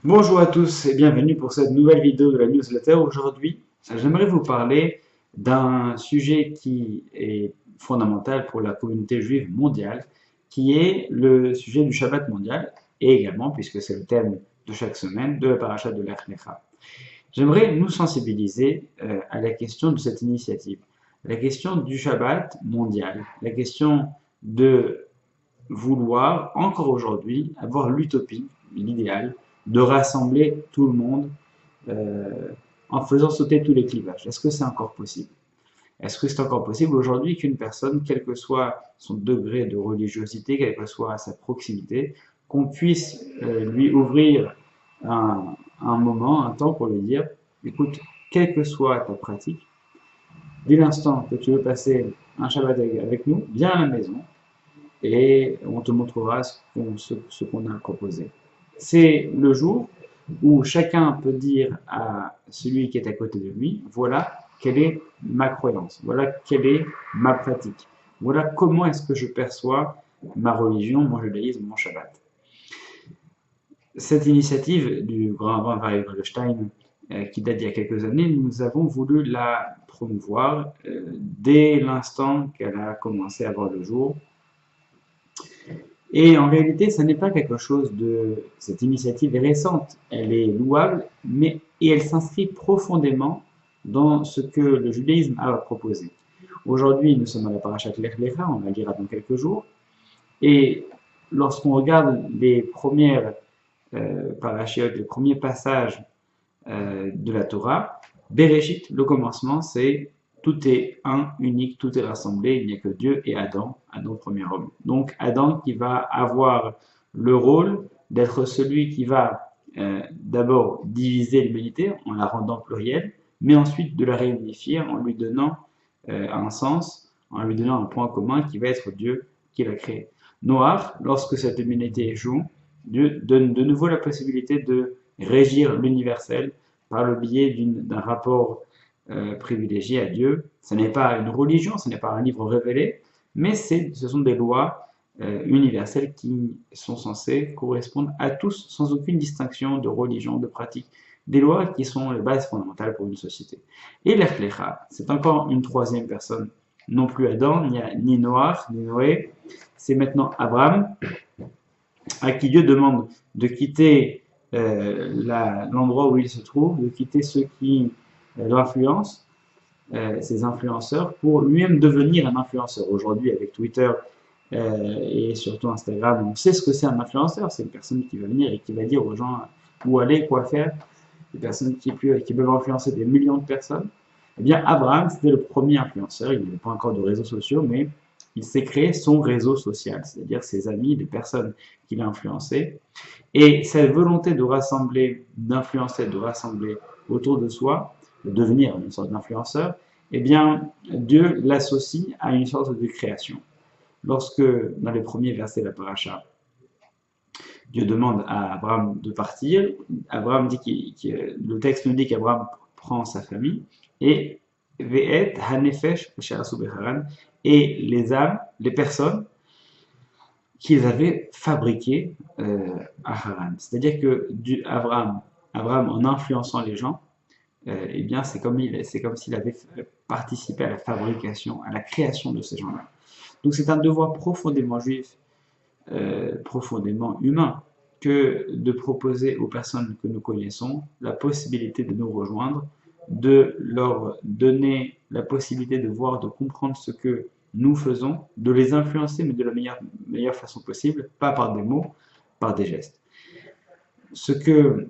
Bonjour à tous et bienvenue pour cette nouvelle vidéo de la newsletter. Aujourd'hui, j'aimerais vous parler d'un sujet qui est fondamental pour la communauté juive mondiale, qui est le sujet du Shabbat mondial, et également, puisque c'est le thème de chaque semaine, de la paracha de Lech Lecha. J'aimerais nous sensibiliser à la question de cette initiative, la question du Shabbat mondial, la question de vouloir, encore aujourd'hui, avoir l'utopie, l'idéal, de rassembler tout le monde en faisant sauter tous les clivages. Est-ce que c'est encore possible? Est-ce que c'est encore possible aujourd'hui qu'une personne, quel que soit son degré de religiosité, quelle que soit sa proximité, qu'on puisse lui ouvrir un moment, un temps pour lui dire, écoute, quelle que soit ta pratique, dès l'instant que tu veux passer un Shabbat avec nous, viens à la maison, et on te montrera ce qu'on a proposé. C'est le jour où chacun peut dire à celui qui est à côté de lui, voilà quelle est ma croyance, voilà quelle est ma pratique, voilà comment est-ce que je perçois ma religion, mon judaïsme, mon Shabbat. Cette initiative du grand rabbin Vaïe Goldstein, qui date d'il y a quelques années, nous avons voulu la promouvoir dès l'instant qu'elle a commencé à voir le jour. Et en réalité, ce n'est pas quelque chose de... Cette initiative est récente, elle est louable, et elle s'inscrit profondément dans ce que le judaïsme a proposé. Aujourd'hui, nous sommes à la parashat Lech Lecha, on la lira dans quelques jours, et lorsqu'on regarde les premières parachiotes, les premiers passages de la Torah, Bereshit, le commencement, c'est tout est un, unique, tout est rassemblé, il n'y a que Dieu et Adam, Adam premier homme. Donc Adam qui va avoir le rôle d'être celui qui va d'abord diviser l'humanité en la rendant plurielle, mais ensuite de la réunifier en lui donnant un sens, en lui donnant un point commun qui va être Dieu qui l'a créé. Noir, lorsque cette humanité échoue, Dieu donne de nouveau la possibilité de régir l'universel par le biais d'un rapport privilégié à Dieu. Ce n'est pas une religion, ce n'est pas un livre révélé, mais ce sont des lois universelles qui sont censées correspondre à tous sans aucune distinction de religion, de pratique. Des lois qui sont les bases fondamentales pour une société. Et Lech Lecha, c'est encore une troisième personne. Non plus Adam, ni Noach, ni Noé. C'est maintenant Abraham, à qui Dieu demande de quitter l'endroit où il se trouve, de quitter ceux qui l'influencent, ces influenceurs, pour lui-même devenir un influenceur. Aujourd'hui, avec Twitter et surtout Instagram, on sait ce que c'est un influenceur. C'est une personne qui va venir et qui va dire aux gens où aller, quoi faire. Des personnes qui peuvent influencer des millions de personnes. Eh bien, Abraham, c'était le premier influenceur. Il n'y avait pas encore de réseaux sociaux, mais il s'est créé son réseau social, c'est-à-dire ses amis, les personnes qu'il a influencées. Et cette volonté de rassembler, d'influencer, de rassembler autour de soi, de devenir une sorte d'influenceur, eh bien, Dieu l'associe à une sorte de création. Lorsque, dans les premiers versets de la paracha, Dieu demande à Abraham de partir, Abraham dit le texte nous dit qu'Abraham prend sa famille et Ve'et hanefesh et les âmes, les personnes qu'ils avaient fabriquées à Haran. C'est-à-dire que Abraham, en influençant les gens, eh bien c'est comme s'il avait participé à la fabrication, à la création de ces gens-là. Donc c'est un devoir profondément juif, profondément humain, que de proposer aux personnes que nous connaissons la possibilité de nous rejoindre, de leur donner la possibilité de voir, de comprendre ce que nous faisons, de les influencer, mais de la meilleure façon possible, pas par des mots, par des gestes. Ce que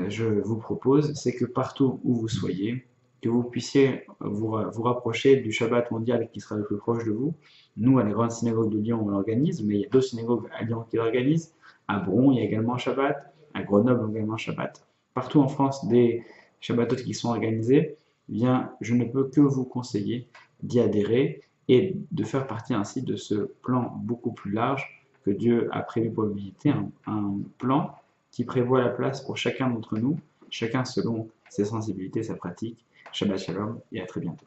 je vous propose, c'est que partout où vous soyez, que vous puissiez vous rapprocher du Shabbat mondial qui sera le plus proche de vous. Nous, à la grande synagogue de Lyon, on l'organise, mais il y a d'autres synagogues à Lyon qui l'organisent. À Bron, il y a également un Shabbat. À Grenoble, également un Shabbat. Partout en France, des Shabbatot qui sont organisés, eh bien, je ne peux que vous conseiller d'y adhérer et de faire partie ainsi de ce plan beaucoup plus large que Dieu a prévu pour l'humanité, un plan qui prévoit la place pour chacun d'entre nous, chacun selon ses sensibilités, sa pratique. Shabbat Shalom et à très bientôt.